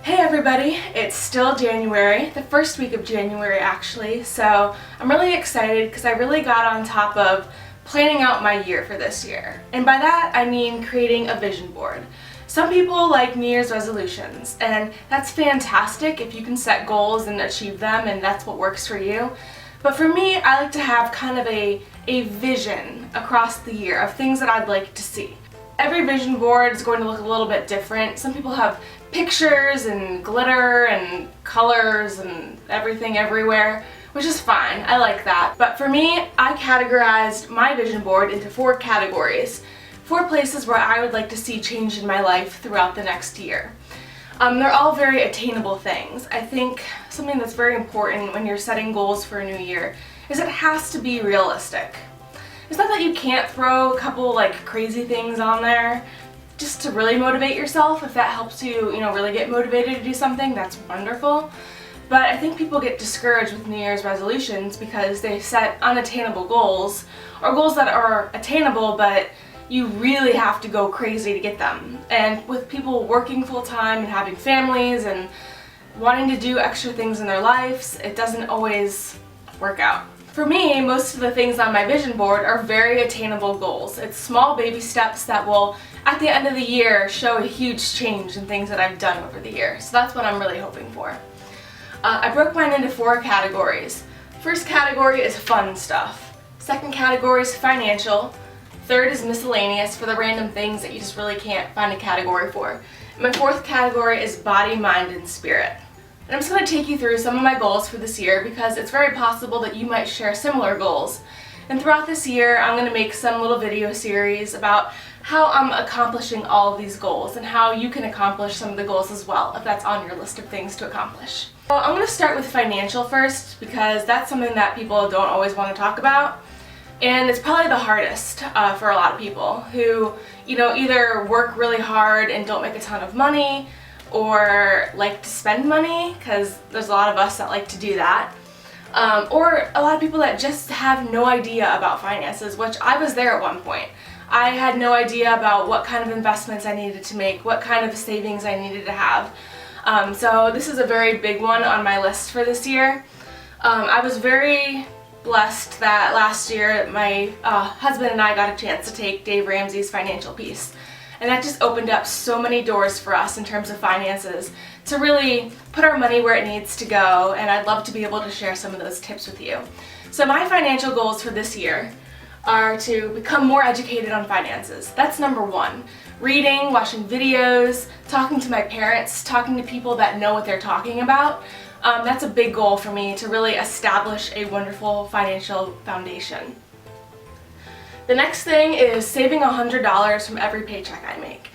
Hey everybody, it's still January, the first week of January actually, so I'm really excited because I really got on top of planning out my year for this year. And by that I mean creating a vision board. Some people like New Year's resolutions, and that's fantastic if you can set goals and achieve them and that's what works for you. But for me, I like to have kind of a vision across the year of things that I'd like to see. Every vision board is going to look a little bit different. Some people have pictures and glitter and colors and everything everywhere, which is fine. I like that. But for me, I categorized my vision board into 4 categories. 4 places where I would like to see change in my life throughout the next year. They're all very attainable things. I think something that's very important when you're setting goals for a new year is it has to be realistic. It's not that you can't throw a couple like crazy things on there just to really motivate yourself. If that helps you, really get motivated to do something, that's wonderful. But I think people get discouraged with New Year's resolutions because they set unattainable goals, or goals that are attainable but you really have to go crazy to get them. And with people working full-time and having families and wanting to do extra things in their lives, it doesn't always work out. For me, most of the things on my vision board are very attainable goals. It's small baby steps that will, at the end of the year, show a huge change in things that I've done over the year. So that's what I'm really hoping for. I broke mine into 4 categories. First category is fun stuff. Second category is financial. Third is miscellaneous, for the random things that you just really can't find a category for. And my 4th category is body, mind, and spirit. And I'm just going to take you through some of my goals for this year because it's very possible that you might share similar goals. And throughout this year, I'm going to make some little video series about how I'm accomplishing all of these goals and how you can accomplish some of the goals as well, if that's on your list of things to accomplish. So I'm going to start with financial first because that's something that people don't always want to talk about. And it's probably the hardest for a lot of people who, either work really hard and don't make a ton of money, or like to spend money, because there's a lot of us that like to do that, or a lot of people that just have no idea about finances, which I was there at one point. I had no idea about what kind of investments I needed to make, what kind of savings I needed to have. So this is a very big one on my list for this year. I was very blessed that last year my husband and I got a chance to take Dave Ramsey's financial piece. And that just opened up so many doors for us in terms of finances to really put our money where it needs to go, and I'd love to be able to share some of those tips with you. So my financial goals for this year are to become more educated on finances. That's number 1. Reading, watching videos, talking to my parents, talking to people that know what they're talking about. That's a big goal for me, to really establish a wonderful financial foundation. The next thing is saving $100 from every paycheck I make.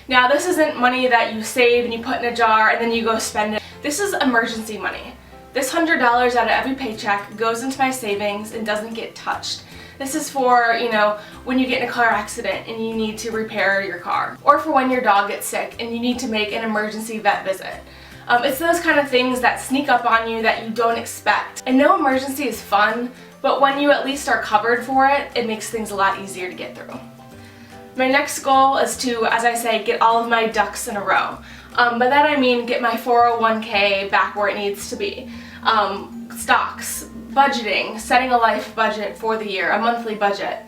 Now this isn't money that you save and you put in a jar and then you go spend it. This is emergency money. This $100 out of every paycheck goes into my savings and doesn't get touched. This is for, when you get in a car accident and you need to repair your car, or for when your dog gets sick and you need to make an emergency vet visit. It's those kind of things that sneak up on you that you don't expect. And no emergency is fun, but when you at least are covered for it, it makes things a lot easier to get through. My next goal is to, as I say, get all of my ducks in a row. By that I mean get my 401k back where it needs to be. Stocks, budgeting, setting a life budget for the year, a monthly budget.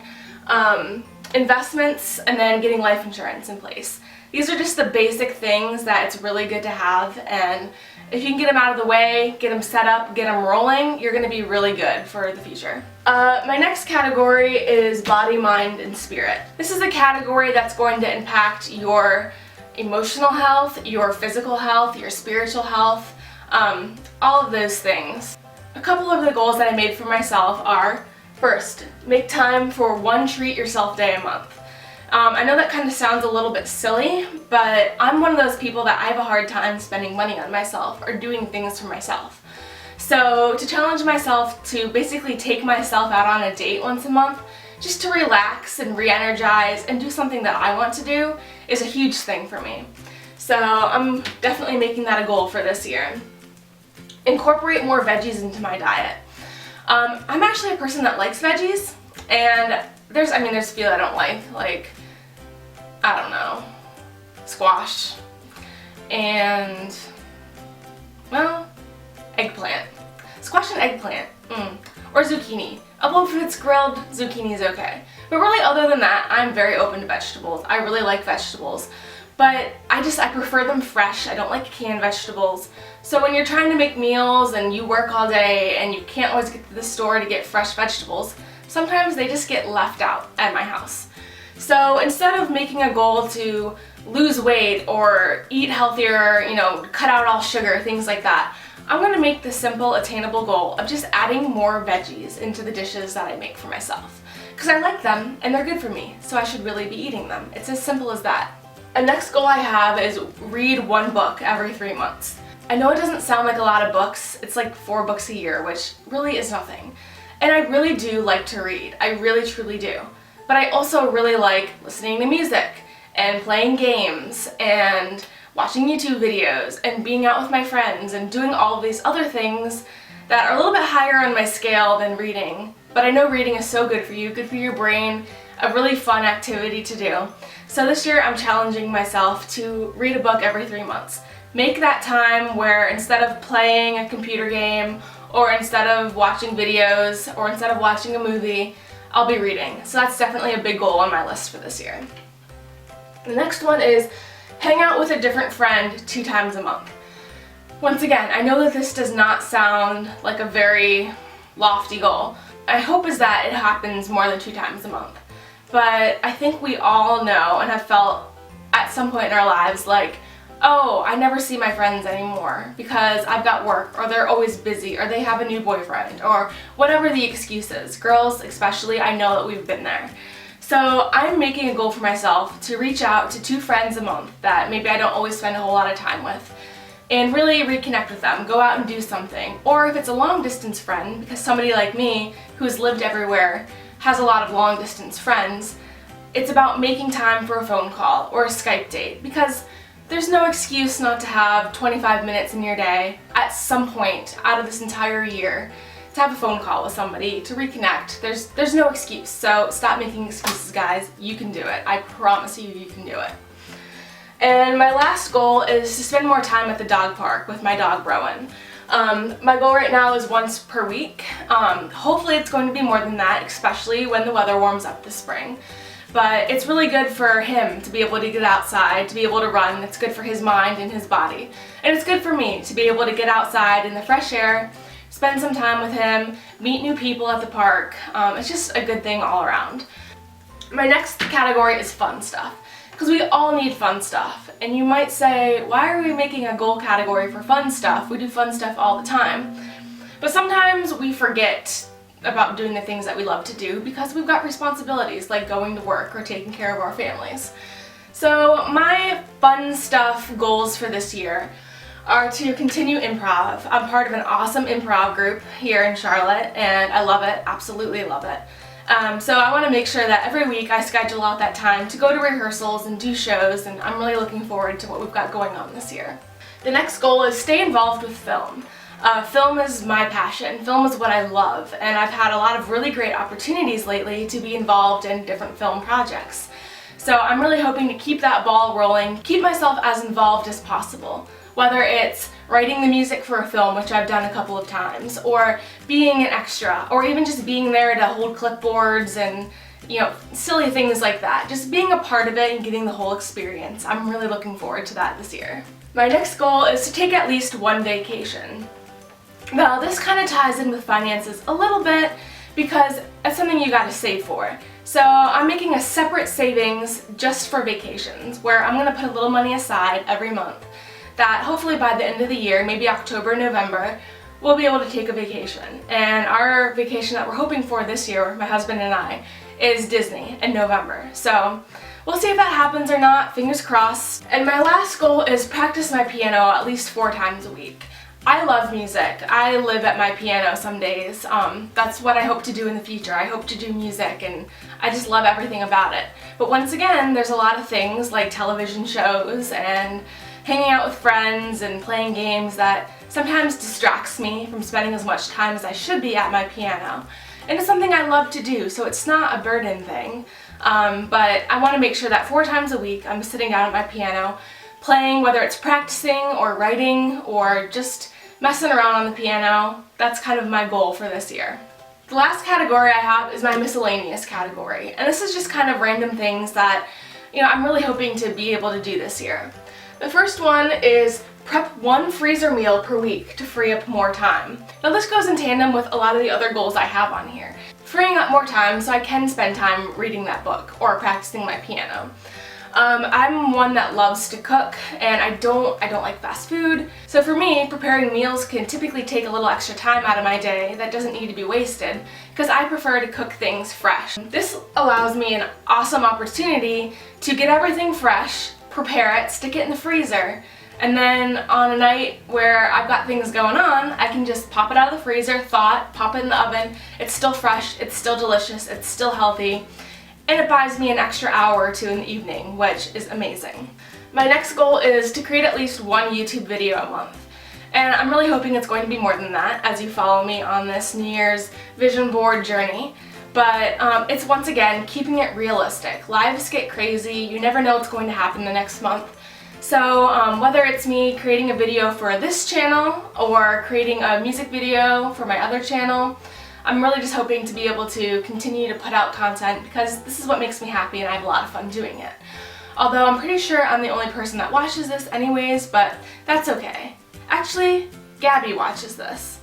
Investments, and then getting life insurance in place. These are just the basic things that it's really good to have, and if you can get them out of the way, get them set up, get them rolling, you're going to be really good for the future. My next category is body, mind, and spirit. This is a category that's going to impact your emotional health, your physical health, your spiritual health, all of those things. A couple of the goals that I made for myself are, first, make time for one treat yourself day a month. I know that kind of sounds a little bit silly, but I'm one of those people that I have a hard time spending money on myself or doing things for myself. So to challenge myself to basically take myself out on a date once a month, just to relax and re-energize and do something that I want to do, is a huge thing for me. So I'm definitely making that a goal for this year. Incorporate more veggies into my diet. I'm actually a person that likes veggies, and there's a few I don't like, I don't know, squash and well, eggplant. Squash and eggplant. Or zucchini. Although if it's grilled, zucchini is okay. But really, other than that, I'm very open to vegetables. I really like vegetables. But I prefer them fresh. I don't like canned vegetables. So when you're trying to make meals and you work all day and you can't always get to the store to get fresh vegetables, sometimes they just get left out at my house. So instead of making a goal to lose weight or eat healthier, cut out all sugar, things like that, I'm going to make the simple, attainable goal of just adding more veggies into the dishes that I make for myself. Because I like them and they're good for me, so I should really be eating them. It's as simple as that. A next goal I have is read one book every 3 months. I know it doesn't sound like a lot of books. It's like 4 books a year, which really is nothing. And I really do like to read. I really truly do. But I also really like listening to music and playing games and watching YouTube videos and being out with my friends and doing all of these other things that are a little bit higher on my scale than reading. But I know reading is so good for you, good for your brain, a really fun activity to do. So this year I'm challenging myself to read a book every 3 months. Make that time where instead of playing a computer game or instead of watching videos or instead of watching a movie, I'll be reading. So that's definitely a big goal on my list for this year. The next one is hang out with a different friend 2 times a month. Once again, I know that this does not sound like a very lofty goal. My hope is that it happens more than 2 times a month. But I think we all know and have felt at some point in our lives like, oh, I never see my friends anymore because I've got work, or they're always busy, or they have a new boyfriend, or whatever the excuse is. Girls especially, I know that we've been there. So I'm making a goal for myself to reach out to 2 friends a month that maybe I don't always spend a whole lot of time with and really reconnect with them, go out and do something. Or if it's a long distance friend, because somebody like me who's lived everywhere has a lot of long distance friends, it's about making time for a phone call or a Skype date, because there's no excuse not to have 25 minutes in your day at some point out of this entire year to have a phone call with somebody, to reconnect. There's no excuse. So stop making excuses, guys. You can do it. I promise you, you can do it. And my last goal is to spend more time at the dog park with my dog, Rowan. My goal right now is once per week. Hopefully it's going to be more than that, especially when the weather warms up this spring. But it's really good for him to be able to get outside, to be able to run. It's good for his mind and his body. And it's good for me to be able to get outside in the fresh air, spend some time with him, meet new people at the park. It's just a good thing all around. My next category is fun stuff, because we all need fun stuff. And you might say, why are we making a goal category for fun stuff? We do fun stuff all the time. But sometimes we forget about doing the things that we love to do because we've got responsibilities like going to work or taking care of our families. So my fun stuff goals for this year are to continue improv. I'm part of an awesome improv group here in Charlotte and I love it, absolutely love it. So I want to make sure that every week I schedule out that time to go to rehearsals and do shows, and I'm really looking forward to what we've got going on this year. The next goal is stay involved with film. Film is my passion. Film is what I love, and I've had a lot of really great opportunities lately to be involved in different film projects. So I'm really hoping to keep that ball rolling, keep myself as involved as possible. Whether it's writing the music for a film, which I've done a couple of times, or being an extra, or even just being there to hold clipboards and, silly things like that. Just being a part of it and getting the whole experience. I'm really looking forward to that this year. My next goal is to take at least one vacation. Now, this kind of ties in with finances a little bit because it's something you gotta save for. So I'm making a separate savings just for vacations, where I'm gonna put a little money aside every month that hopefully by the end of the year, maybe October, November, we'll be able to take a vacation. And our vacation that we're hoping for this year, my husband and I, is Disney in November. So we'll see if that happens or not, fingers crossed. And my last goal is practice my piano at least 4 times a week. I love music. I live at my piano some days. That's what I hope to do in the future. I hope to do music, and I just love everything about it. But once again, there's a lot of things like television shows and hanging out with friends and playing games that sometimes distracts me from spending as much time as I should be at my piano. And it's something I love to do, so it's not a burden thing. But I want to make sure that 4 times a week I'm sitting down at my piano playing, whether it's practicing or writing or just messing around on the piano. That's kind of my goal for this year. The last category I have is my miscellaneous category, and this is just kind of random things that, I'm really hoping to be able to do this year. The first one is prep one freezer meal per week to free up more time. Now this goes in tandem with a lot of the other goals I have on here. Freeing up more time so I can spend time reading that book or practicing my piano. I'm one that loves to cook, and I don't like fast food. So for me, preparing meals can typically take a little extra time out of my day that doesn't need to be wasted, because I prefer to cook things fresh. This allows me an awesome opportunity to get everything fresh, prepare it, stick it in the freezer, and then on a night where I've got things going on, I can just pop it out of the freezer, thaw it, pop it in the oven. It's still fresh, it's still delicious, it's still healthy. And it buys me an extra hour or two in the evening, which is amazing. My next goal is to create at least one YouTube video a month. And I'm really hoping it's going to be more than that as you follow me on this New Year's vision board journey. But it's once again keeping it realistic. Lives get crazy, you never know what's going to happen the next month. So whether it's me creating a video for this channel or creating a music video for my other channel, I'm really just hoping to be able to continue to put out content because this is what makes me happy and I have a lot of fun doing it. Although I'm pretty sure I'm the only person that watches this anyways, but that's okay. Actually, Gabby watches this.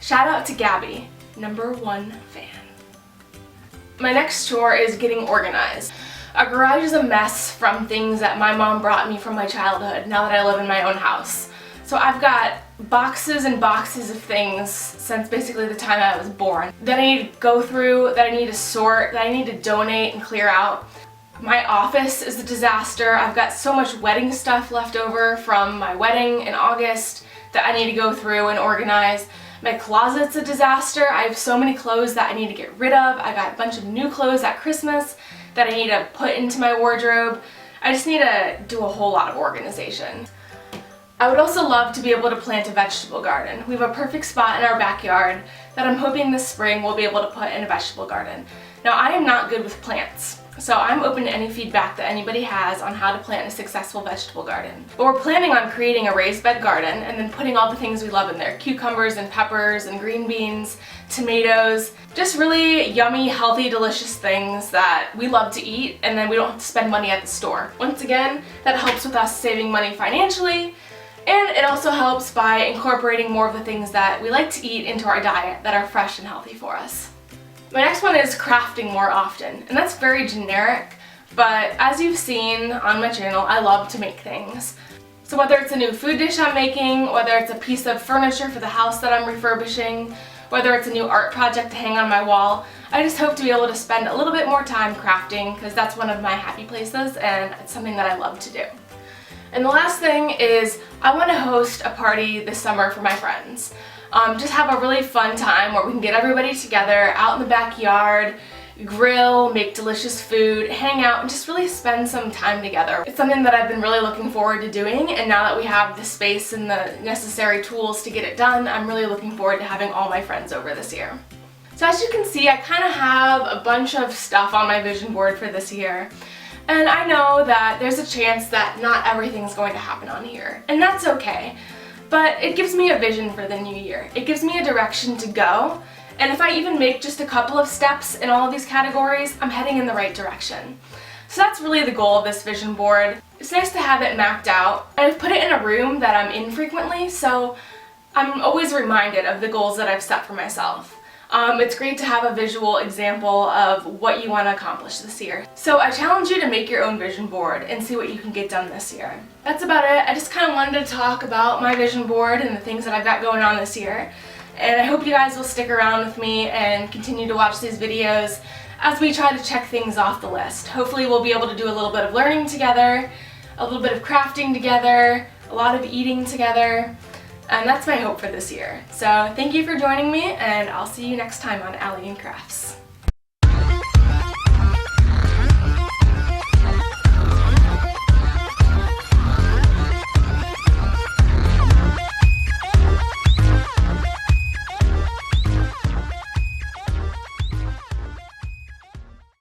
Shout out to Gabby, #1 fan. My next chore is getting organized. Our garage is a mess from things that my mom brought me from my childhood now that I live in my own house. So I've got boxes and boxes of things since basically the time I was born that I need to go through, that I need to sort, that I need to donate and clear out. My office is a disaster. I've got so much wedding stuff left over from my wedding in August that I need to go through and organize. My closet's a disaster. I have so many clothes that I need to get rid of. I got a bunch of new clothes at Christmas that I need to put into my wardrobe. I just need to do a whole lot of organization. I would also love to be able to plant a vegetable garden. We have a perfect spot in our backyard that I'm hoping this spring we'll be able to put in a vegetable garden. Now I am not good with plants, so I'm open to any feedback that anybody has on how to plant a successful vegetable garden. But we're planning on creating a raised bed garden and then putting all the things we love in there. Cucumbers and peppers and green beans, tomatoes, just really yummy, healthy, delicious things that we love to eat and then we don't have to spend money at the store. Once again, that helps with us saving money financially. And it also helps by incorporating more of the things that we like to eat into our diet that are fresh and healthy for us. My next one is crafting more often, and that's very generic, but as you've seen on my channel, I love to make things. So whether it's a new food dish I'm making, whether it's a piece of furniture for the house that I'm refurbishing, whether it's a new art project to hang on my wall, I just hope to be able to spend a little bit more time crafting because that's one of my happy places and it's something that I love to do. And the last thing is I want to host a party this summer for my friends. Just have a really fun time where we can get everybody together out in the backyard, grill, make delicious food, hang out, and just really spend some time together. It's something that I've been really looking forward to doing, and now that we have the space and the necessary tools to get it done, I'm really looking forward to having all my friends over this year. So as you can see, I kind of have a bunch of stuff on my vision board for this year. And I know that there's a chance that not everything's going to happen on here, and that's okay. But it gives me a vision for the new year. It gives me a direction to go, and if I even make just a couple of steps in all of these categories, I'm heading in the right direction. So that's really the goal of this vision board. It's nice to have it mapped out, and I've put it in a room that I'm in frequently, so I'm always reminded of the goals that I've set for myself. It's great to have a visual example of what you want to accomplish this year. So I challenge you to make your own vision board and see what you can get done this year. That's about it. I just kind of wanted to talk about my vision board and the things that I've got going on this year. And I hope you guys will stick around with me and continue to watch these videos as we try to check things off the list. Hopefully we'll be able to do a little bit of learning together, a little bit of crafting together, a lot of eating together. And that's my hope for this year. So thank you for joining me, and I'll see you next time on Ali&Crafts.